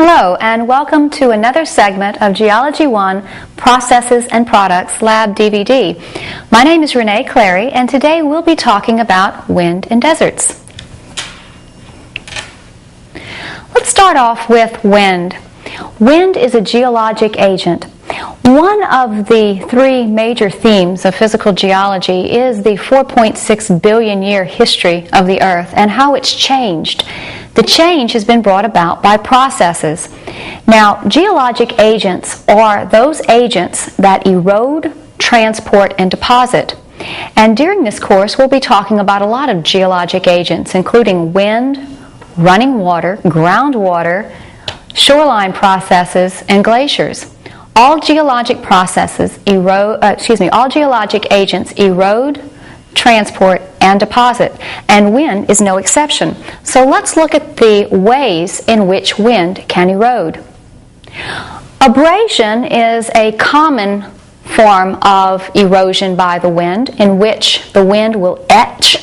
Hello, and welcome to another segment of Geology 1 Processes and Products Lab DVD. My name is Renee Clary, and today we'll be talking about wind in deserts. Let's start off with wind. Wind is a geologic agent. One of the three major themes of physical geology is the 4.6 billion year history of the Earth and how it's changed. The change has been brought about by processes. Now, geologic agents are those agents that erode, transport, and deposit. And during this course, we'll be talking about a lot of geologic agents, including wind, running water, groundwater, shoreline processes, and glaciers. All geologic agents erode, transport, and deposit, and wind is no exception. So let's look at the ways in which wind can erode. Abrasion is a common form of erosion by the wind, in which the wind will etch,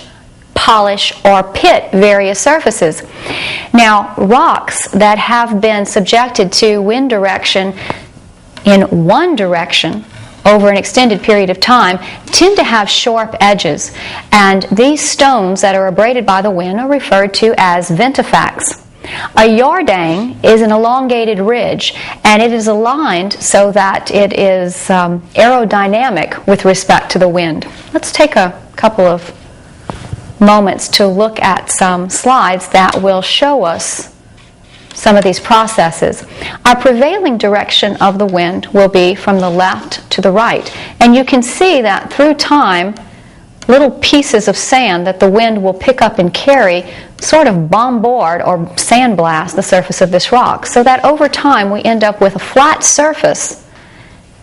polish, or pit various surfaces. Now, rocks that have been subjected to wind direction in one direction over an extended period of time tend to have sharp edges, and these stones that are abraded by the wind are referred to as ventifacts. A yardang is an elongated ridge, and it is aligned so that it is aerodynamic with respect to the wind. Let's take a couple of moments to look at some slides that will show us some of these processes. Our prevailing direction of the wind will be from the left to the right, and you can see that through time little pieces of sand that the wind will pick up and carry sort of bombard or sandblast the surface of this rock, so that over time we end up with a flat surface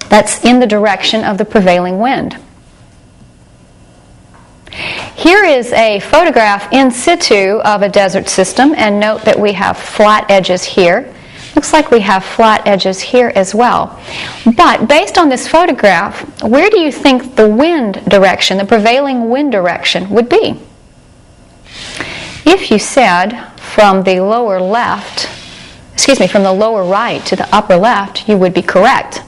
that's in the direction of the prevailing wind. Here is a photograph in situ of a desert system, and note that we have flat edges here. Looks like we have flat edges here as well. But based on this photograph, where do you think the wind direction, the prevailing wind direction, would be? If you said from the lower right to the upper left, you would be correct.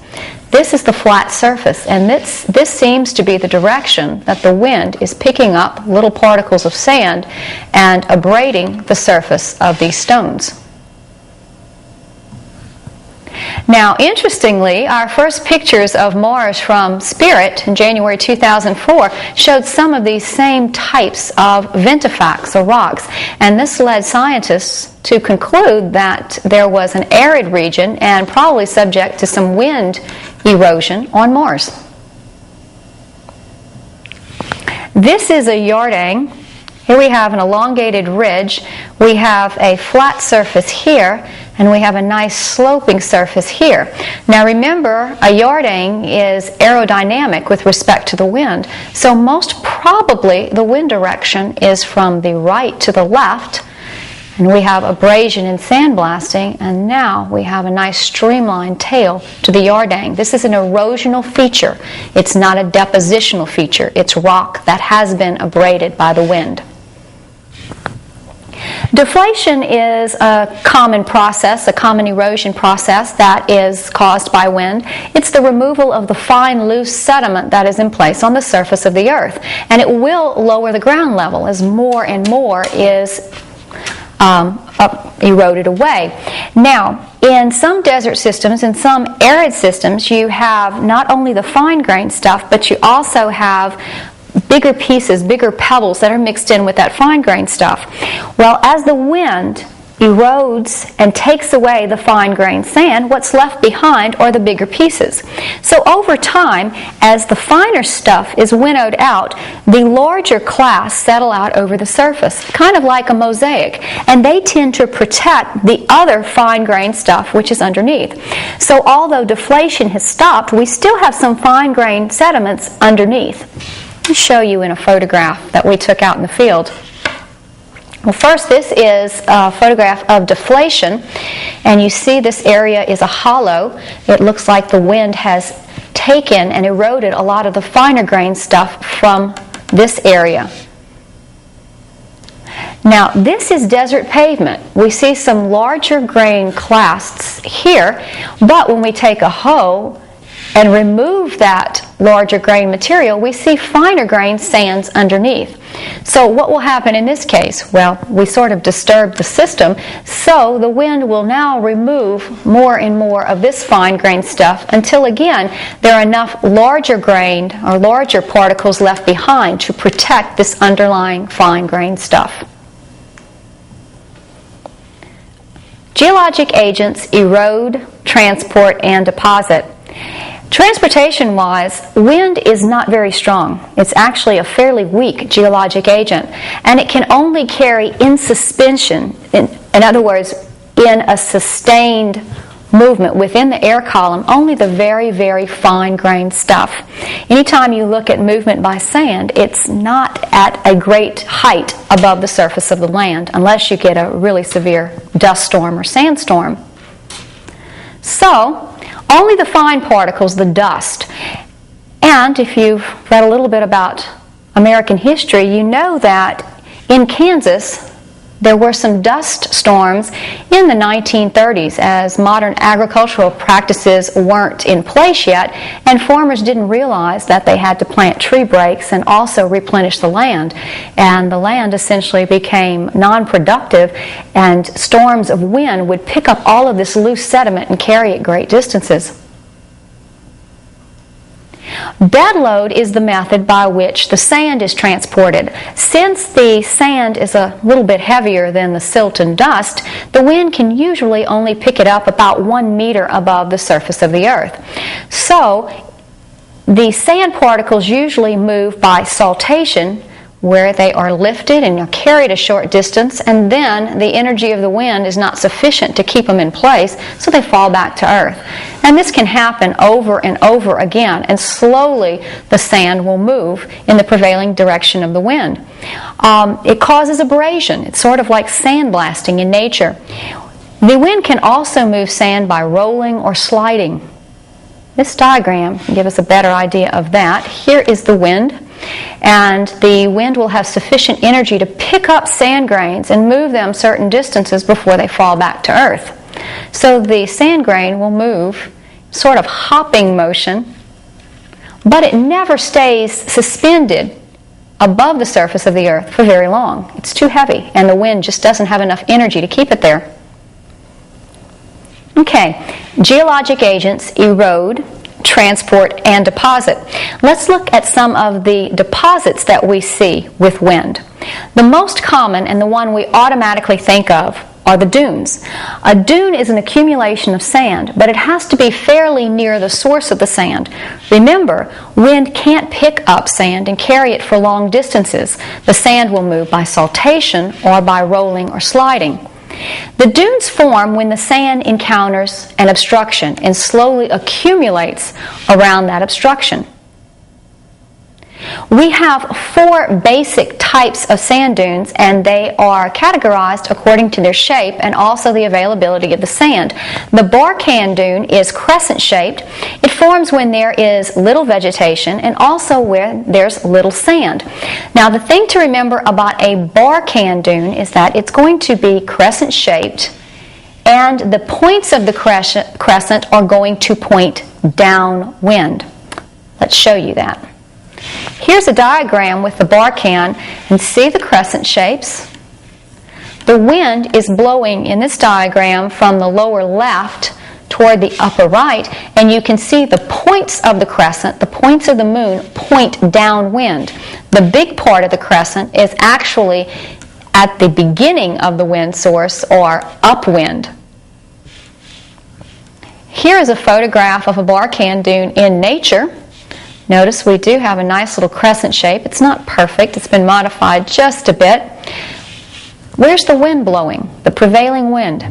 This is the flat surface, and this seems to be the direction that the wind is picking up little particles of sand and abrading the surface of these stones. Now, interestingly, our first pictures of Mars from Spirit in January 2004 showed some of these same types of ventifacts or rocks, and this led scientists to conclude that there was an arid region and probably subject to some wind erosion on Mars. This is a yardang. Here we have an elongated ridge. We have a flat surface here, and we have a nice sloping surface here. Now remember, a yardang is aerodynamic with respect to the wind, so most probably the wind direction is from the right to the left, and we have abrasion and sandblasting, and now we have a nice streamlined tail to the yardang. This is an erosional feature. It's not a depositional feature. It's rock that has been abraded by the wind. Deflation is a common process, a common erosion process that is caused by wind. It's the removal of the fine, loose sediment that is in place on the surface of the Earth, and it will lower the ground level as more and more is eroded away. Now, in some desert systems, in some arid systems, you have not only the fine-grained stuff, but you also have bigger pieces, bigger pebbles that are mixed in with that fine-grained stuff. Well, as the wind erodes and takes away the fine-grained sand, what's left behind are the bigger pieces. So over time, as the finer stuff is winnowed out, the larger class settle out over the surface, kind of like a mosaic, and they tend to protect the other fine-grained stuff which is underneath. So although deflation has stopped, we still have some fine-grained sediments underneath. Let me show you in a photograph that we took out in the field. Well, first, this is a photograph of deflation, and you see this area is a hollow. It looks like the wind has taken and eroded a lot of the finer grained stuff from this area. Now, this is desert pavement. We see some larger grain clasts here, but when we take a hoe and remove that larger grain material, we see finer grain sands underneath. So what will happen in this case? Well, we sort of disturb the system, so the wind will now remove more and more of this fine grain stuff until again there are enough larger grained or larger particles left behind to protect this underlying fine grain stuff. Geologic agents erode, transport, and deposit. Transportation-wise, wind is not very strong. It's actually a fairly weak geologic agent, and it can only carry in suspension, in other words, in a sustained movement within the air column, only the very, very fine-grained stuff. Anytime you look at movement by sand, it's not at a great height above the surface of the land, unless you get a really severe dust storm or sandstorm. So, only the fine particles, the dust. And if you've read a little bit about American history, you know that in Kansas there were some dust storms in the 1930s as modern agricultural practices weren't in place yet, and farmers didn't realize that they had to plant tree breaks and also replenish the land. And the land essentially became non-productive, and storms of wind would pick up all of this loose sediment and carry it great distances. Bed load is the method by which the sand is transported. Since the sand is a little bit heavier than the silt and dust, the wind can usually only pick it up about 1 meter above the surface of the earth. So, the sand particles usually move by saltation, where they are lifted and are carried a short distance, and then the energy of the wind is not sufficient to keep them in place, so they fall back to earth. And this can happen over and over again, and slowly the sand will move in the prevailing direction of the wind. It causes abrasion. It's sort of like sandblasting in nature. The wind can also move sand by rolling or sliding. This diagram can give us a better idea of that. Here is the wind. And the wind will have sufficient energy to pick up sand grains and move them certain distances before they fall back to earth. So the sand grain will move, sort of hopping motion, but it never stays suspended above the surface of the earth for very long. It's too heavy, and the wind just doesn't have enough energy to keep it there. Okay, geologic agents erode, transport, and deposit. Let's look at some of the deposits that we see with wind. The most common, and the one we automatically think of, are the dunes. A dune is an accumulation of sand, but it has to be fairly near the source of the sand. Remember, wind can't pick up sand and carry it for long distances. The sand will move by saltation or by rolling or sliding. The dunes form when the sand encounters an obstruction and slowly accumulates around that obstruction. We have 4 basic types of sand dunes, and they are categorized according to their shape and also the availability of the sand. The Barkhan dune is crescent-shaped. It forms when there is little vegetation and also where there's little sand. Now, the thing to remember about a Barkhan dune is that it's going to be crescent-shaped, and the points of the crescent are going to point downwind. Let's show you that. Here's a diagram with the Barkhan, and see the crescent shapes. The wind is blowing in this diagram from the lower left toward the upper right, and you can see the points of the crescent, the points of the moon, point downwind. The big part of the crescent is actually at the beginning of the wind source, or upwind. Here is a photograph of a Barkhan dune in nature. Notice we do have a nice little crescent shape. It's not perfect. It's been modified just a bit. Where's the wind blowing? The prevailing wind.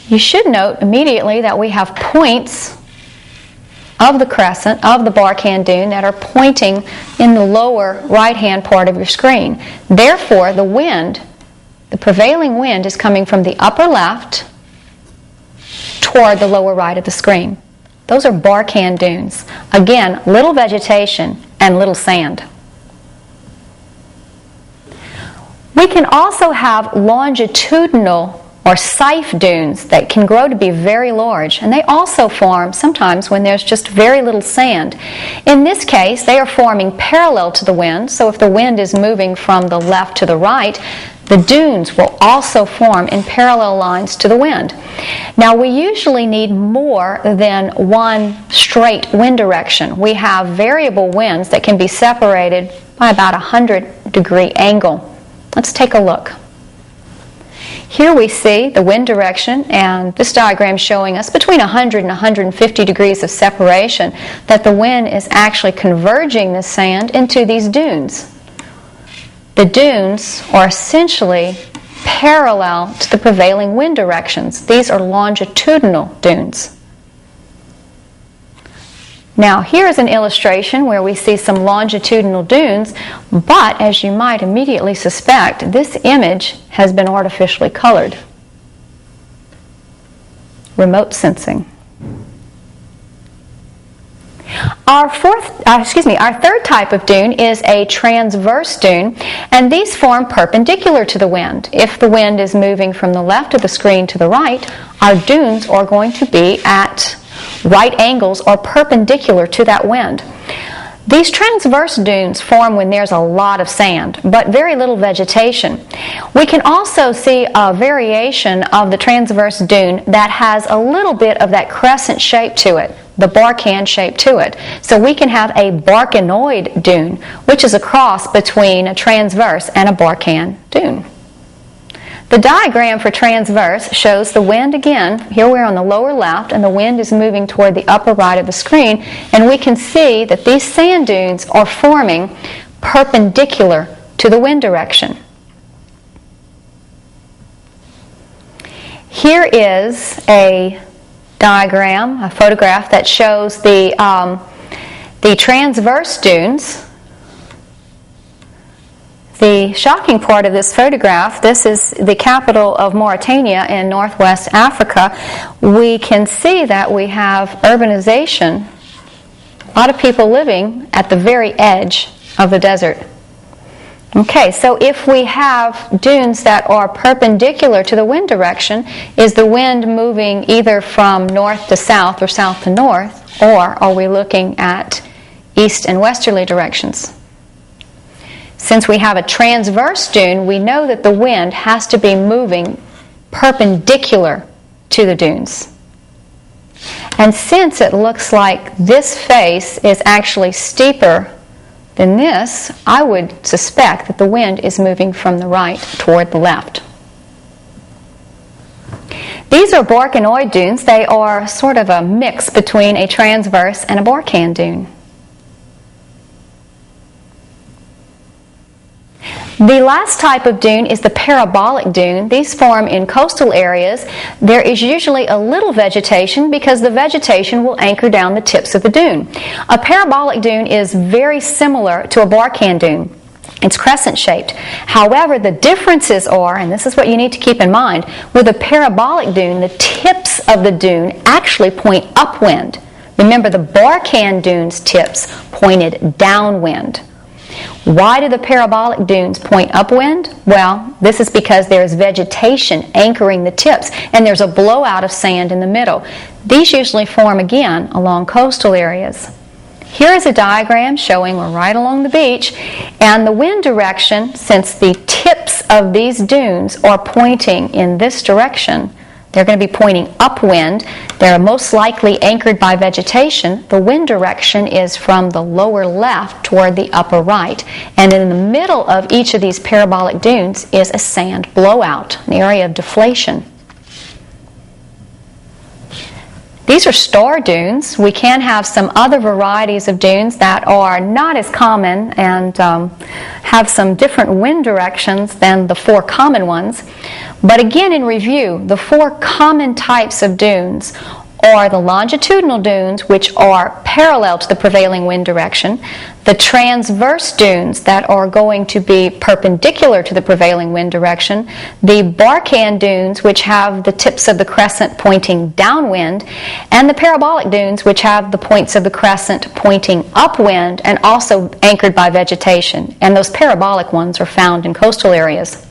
You should note immediately that we have points of the crescent, of the Barkhan dune, that are pointing in the lower right-hand part of your screen. Therefore, the wind, the prevailing wind, is coming from the upper left toward the lower right of the screen. Those are Barkhan dunes. Again, little vegetation and little sand. We can also have longitudinal or scythe dunes that can grow to be very large, and they also form sometimes when there's just very little sand. In this case, they are forming parallel to the wind, so if the wind is moving from the left to the right, the dunes will also form in parallel lines to the wind. Now, we usually need more than one straight wind direction. We have variable winds that can be separated by about a 100-degree angle. Let's take a look. Here we see the wind direction, and this diagram showing us between 100 and 150 degrees of separation that the wind is actually converging the sand into these dunes. The dunes are essentially parallel to the prevailing wind directions. These are longitudinal dunes. Now, here is an illustration where we see some longitudinal dunes, but as you might immediately suspect, this image has been artificially colored. Remote sensing. Our third type of dune is a transverse dune, and these form perpendicular to the wind. If the wind is moving from the left of the screen to the right, our dunes are going to be at right angles or perpendicular to that wind. These transverse dunes form when there's a lot of sand, but very little vegetation. We can also see a variation of the transverse dune that has a little bit of that crescent shape to it, the Barkhan shape to it. So we can have a Barkhanoid dune, which is a cross between a transverse and a Barkhan dune. The diagram for transverse shows the wind again. Here we're on the lower left, and the wind is moving toward the upper right of the screen, and we can see that these sand dunes are forming perpendicular to the wind direction. Here is a diagram, a photograph that shows the transverse dunes. The shocking part of this photograph, this is the capital of Mauritania in northwest Africa. We can see that we have urbanization, a lot of people living at the very edge of the desert. Okay, so if we have dunes that are perpendicular to the wind direction, is the wind moving either from north to south or south to north, or are we looking at east and westerly directions? Since we have a transverse dune, we know that the wind has to be moving perpendicular to the dunes. And since it looks like this face is actually steeper than this, I would suspect that the wind is moving from the right toward the left. These are Barkhanoid dunes. They are sort of a mix between a transverse and a Barkhan dune. The last type of dune is the parabolic dune. These form in coastal areas. There is usually a little vegetation because the vegetation will anchor down the tips of the dune. A parabolic dune is very similar to a Barkhan dune. It's crescent-shaped. However, the differences are, and this is what you need to keep in mind, with a parabolic dune, the tips of the dune actually point upwind. Remember, the Barkhan dune's tips pointed downwind. Why do the parabolic dunes point upwind? Well, this is because there is vegetation anchoring the tips, and there's a blowout of sand in the middle. These usually form again along coastal areas. Here is a diagram showing we're right along the beach, and the wind direction, since the tips of these dunes are pointing in this direction, they're going to be pointing upwind. They're most likely anchored by vegetation. The wind direction is from the lower left toward the upper right. And in the middle of each of these parabolic dunes is a sand blowout, an area of deflation. These are star dunes. We can have some other varieties of dunes that are not as common and have some different wind directions than the four common ones. But again, in review, the four common types of dunes are the longitudinal dunes, which are parallel to the prevailing wind direction, the transverse dunes that are going to be perpendicular to the prevailing wind direction, the Barkhan dunes, which have the tips of the crescent pointing downwind, and the parabolic dunes, which have the points of the crescent pointing upwind and also anchored by vegetation. And those parabolic ones are found in coastal areas.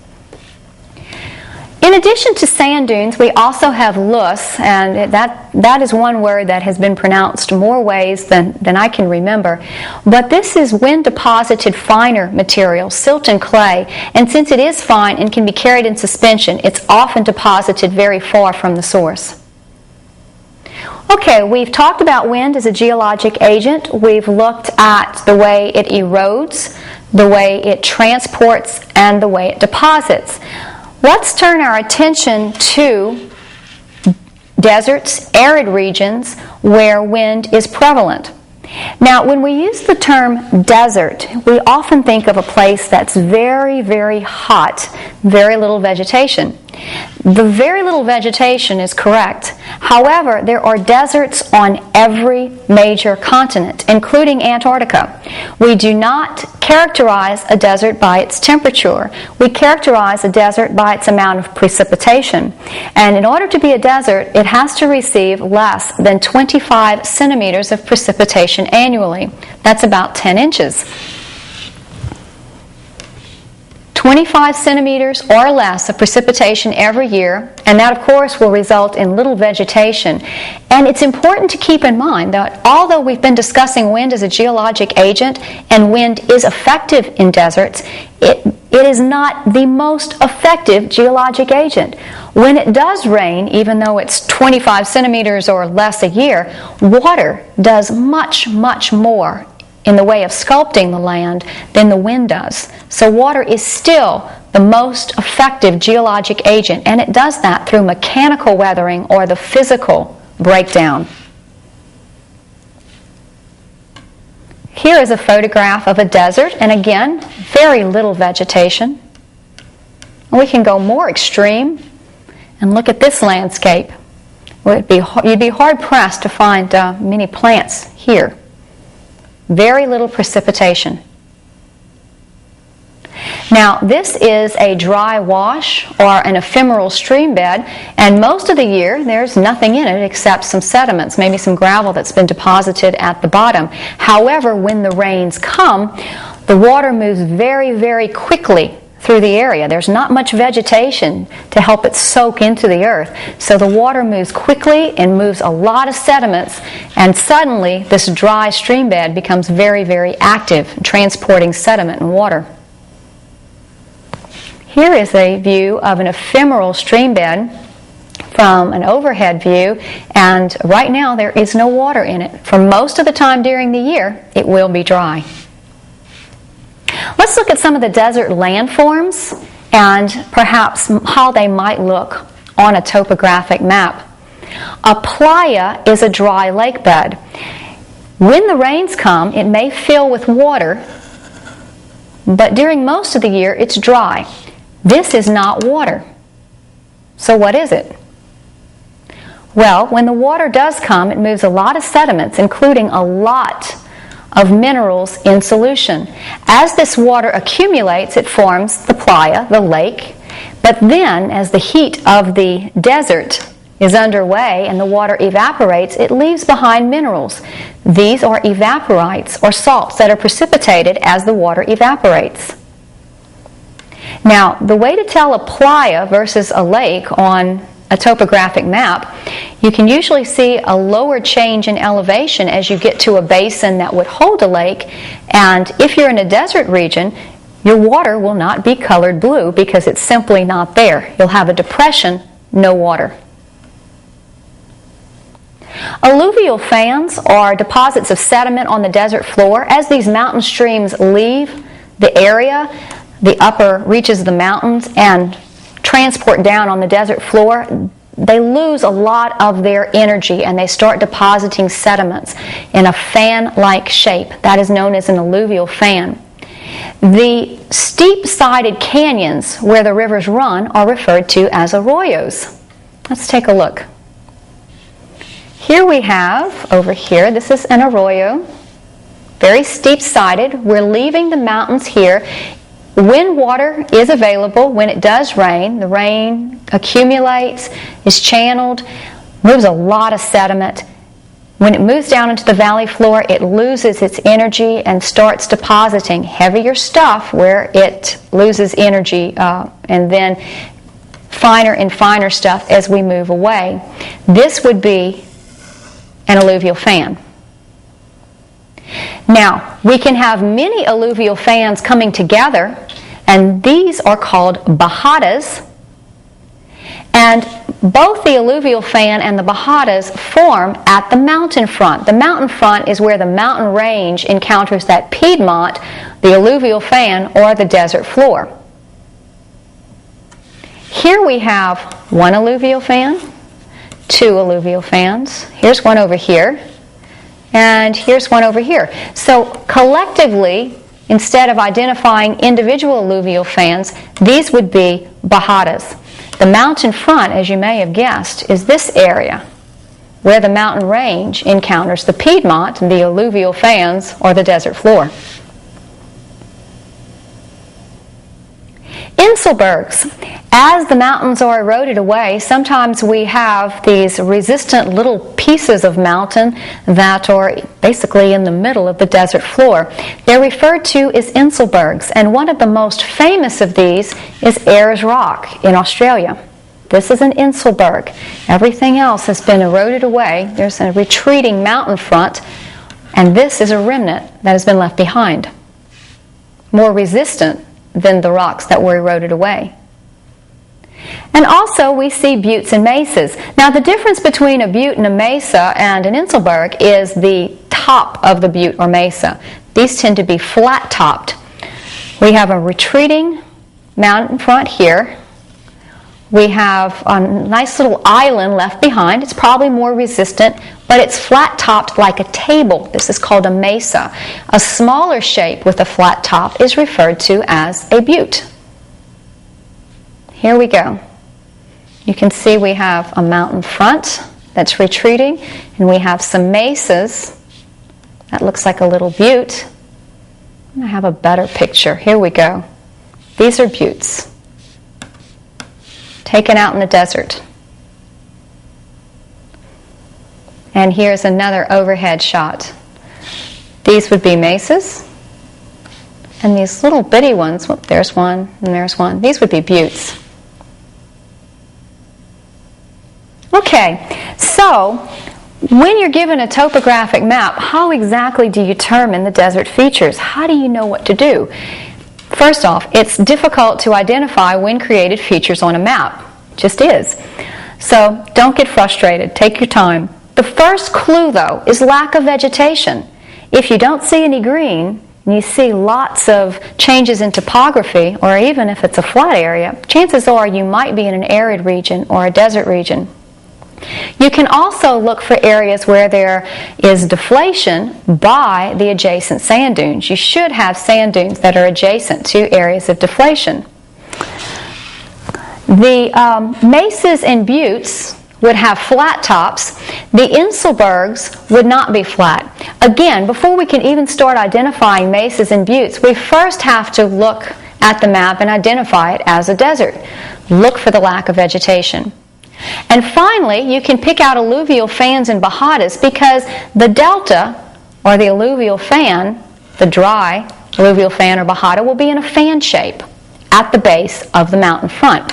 In addition to sand dunes, we also have loess, and that is one word that has been pronounced more ways than I can remember. But this is wind-deposited finer material, silt and clay, and since it is fine and can be carried in suspension, it's often deposited very far from the source. Okay, we've talked about wind as a geologic agent. We've looked at the way it erodes, the way it transports, and the way it deposits. Let's turn our attention to deserts, arid regions where wind is prevalent. Now, when we use the term desert, we often think of a place that's very, very hot, very little vegetation. The very little vegetation is correct. However, there are deserts on every major continent, including Antarctica. We do not characterize a desert by its temperature. We characterize a desert by its amount of precipitation. And in order to be a desert, it has to receive less than 25 centimeters of precipitation annually. That's about 10 inches. 25 centimeters or less of precipitation every year, and that of course will result in little vegetation. And it's important to keep in mind that although we've been discussing wind as a geologic agent and wind is effective in deserts, it is not the most effective geologic agent. When it does rain, even though it's 25 centimeters or less a year, water does much, much more in the way of sculpting the land than the wind does. So water is still the most effective geologic agent, and it does that through mechanical weathering or the physical breakdown. Here is a photograph of a desert, and again, very little vegetation. We can go more extreme and look at this landscape. You'd be hard-pressed to find many plants here. Very little precipitation. Now, this is a dry wash or an ephemeral stream bed, and most of the year there's nothing in it except some sediments, maybe some gravel that's been deposited at the bottom. However, when the rains come, the water moves very, very quickly through the area. There's not much vegetation to help it soak into the earth. So the water moves quickly and moves a lot of sediments, and suddenly this dry stream bed becomes very, very active, transporting sediment and water. Here is a view of an ephemeral stream bed from an overhead view, and right now there is no water in it. For most of the time during the year, it will be dry. Let's look at some of the desert landforms and perhaps how they might look on a topographic map. A playa is a dry lake bed. When the rains come, it may fill with water, but during most of the year it's dry. This is not water. So what is it? Well, when the water does come, it moves a lot of sediments, including a lot of minerals in solution. As this water accumulates, it forms the playa, the lake. But then, as the heat of the desert is underway and the water evaporates, it leaves behind minerals. These are evaporites, or salts, that are precipitated as the water evaporates. Now, the way to tell a playa versus a lake on a topographic map, you can usually see a lower change in elevation as you get to a basin that would hold a lake, and if you're in a desert region, your water will not be colored blue because it's simply not there. You'll have a depression, no water. Alluvial fans are deposits of sediment on the desert floor. As these mountain streams leave the area, the upper reaches of the mountains, and transport down on the desert floor, they lose a lot of their energy and they start depositing sediments in a fan-like shape. That is known as an alluvial fan. The steep-sided canyons where the rivers run are referred to as arroyos. Let's take a look. Here we have, over here, this is an arroyo, very steep-sided. We're leaving the mountains here. When water is available, when it does rain, the rain accumulates, is channeled, moves a lot of sediment. When it moves down into the valley floor, it loses its energy and starts depositing heavier stuff where it loses energy and then finer and finer stuff as we move away. This would be an alluvial fan. Now, we can have many alluvial fans coming together, and these are called bajadas. And both the alluvial fan and the bajadas form at the mountain front. The mountain front is where the mountain range encounters that Piedmont, the alluvial fan, or the desert floor. Here we have one alluvial fan, two alluvial fans. Here's one over here, and here's one over here. So collectively, instead of identifying individual alluvial fans, these would be bajadas. The mountain front, as you may have guessed, is this area where the mountain range encounters the Piedmont, the alluvial fans, or the desert floor. Inselbergs. As the mountains are eroded away, sometimes we have these resistant little pieces of mountain that are basically in the middle of the desert floor. They're referred to as Inselbergs, and one of the most famous of these is Ayers Rock in Australia. This is an Inselberg. Everything else has been eroded away. There's a retreating mountain front, and this is a remnant that has been left behind, more resistant than the rocks that were eroded away. And also we see buttes and mesas. Now the difference between a butte and a mesa and an Inselberg is the top of the butte or mesa. These tend to be flat topped. We have a retreating mountain front here. We have a nice little island left behind. It's probably more resistant, but it's flat topped like a table. This is called a mesa. A smaller shape with a flat top is referred to as a butte. Here we go. You can see we have a mountain front that's retreating, and we have some mesas. That looks like a little butte. I have a better picture. Here we go. These are buttes taken out in the desert. And here's another overhead shot. These would be mesas. And these little bitty ones, whoop, there's one and there's one. These would be buttes. Okay, so when you're given a topographic map, how exactly do you determine the desert features? How do you know what to do? First off, it's difficult to identify when created features on a map. It just is. So don't get frustrated. Take your time. The first clue, though, is lack of vegetation. If you don't see any green, and you see lots of changes in topography, or even if it's a flat area, chances are you might be in an arid region or a desert region. You can also look for areas where there is deflation by the adjacent sand dunes. You should have sand dunes that are adjacent to areas of deflation. The mesas and buttes would have flat tops. The Inselbergs would not be flat. Again, before we can even start identifying mesas and buttes, we first have to look at the map and identify it as a desert. Look for the lack of vegetation. And finally, you can pick out alluvial fans and bajadas because the delta, or the alluvial fan, the dry alluvial fan or bajada, will be in a fan shape at the base of the mountain front.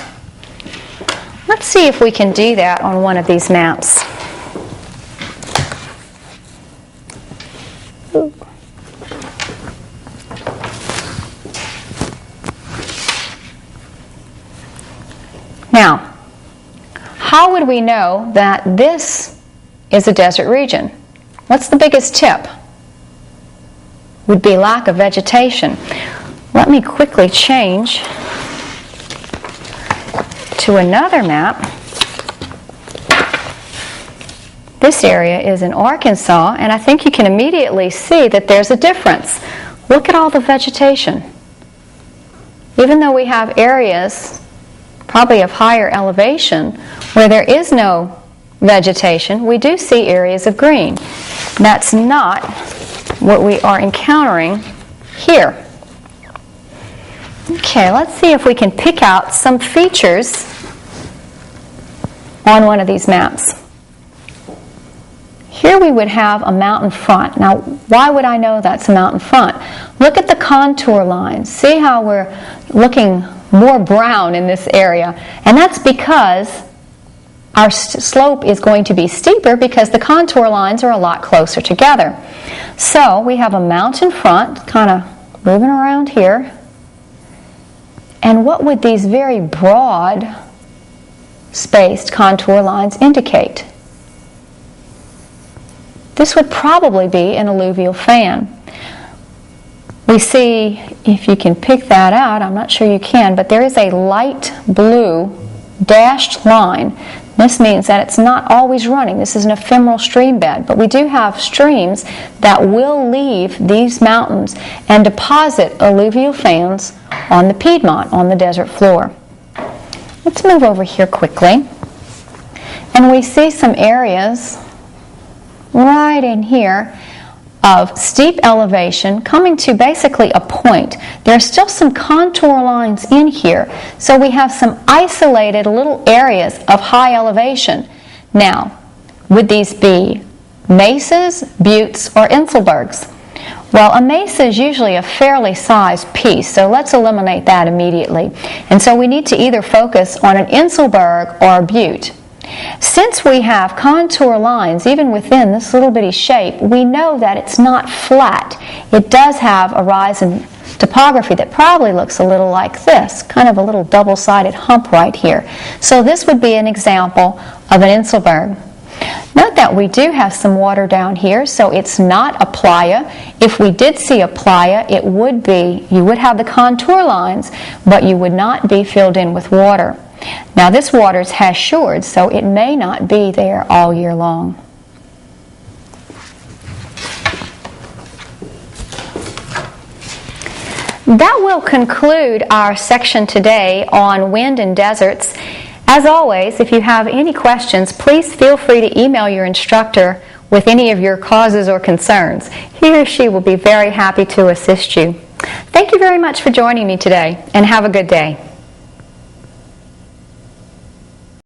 Let's see if we can do that on one of these maps. Ooh. Now, how would we know that this is a desert region? What's the biggest tip? Would be lack of vegetation. Let me quickly change to another map. This area is in Arkansas, and I think you can immediately see that there's a difference. Look at all the vegetation. Even though we have areas probably of higher elevation where there is no vegetation, we do see areas of green. That's not what we are encountering here. Okay, let's see if we can pick out some features on one of these maps. Here we would have a mountain front. Now, why would I know that's a mountain front? Look at the contour lines. See how we're looking more brown in this area, and that's because our slope is going to be steeper because the contour lines are a lot closer together. So we have a mountain front kind of moving around here. And what would these very broad spaced contour lines indicate? This would probably be an alluvial fan. We see, if you can pick that out, I'm not sure you can, but there is a light blue dashed line. This means that it's not always running. This is an ephemeral stream bed, but we do have streams that will leave these mountains and deposit alluvial fans on the Piedmont, on the desert floor. Let's move over here quickly. And we see some areas right in here of steep elevation coming to basically a point. There are still some contour lines in here, so we have some isolated little areas of high elevation. Now, would these be mesas, buttes, or Inselbergs? Well, a mesa is usually a fairly sized piece, so let's eliminate that immediately. And so we need to either focus on an Inselberg or a butte. Since we have contour lines even within this little bitty shape, we know that it's not flat. It does have a rise in topography that probably looks a little like this, kind of a little double-sided hump right here. So this would be an example of an Inselberg. Note that we do have some water down here, so it's not a playa. If we did see a playa, it would be, you would have the contour lines, but you would not be filled in with water. Now this water has shored, so it may not be there all year long. That will conclude our section today on wind and deserts. As always, if you have any questions, please feel free to email your instructor with any of your causes or concerns. He or she will be very happy to assist you. Thank you very much for joining me today, and have a good day.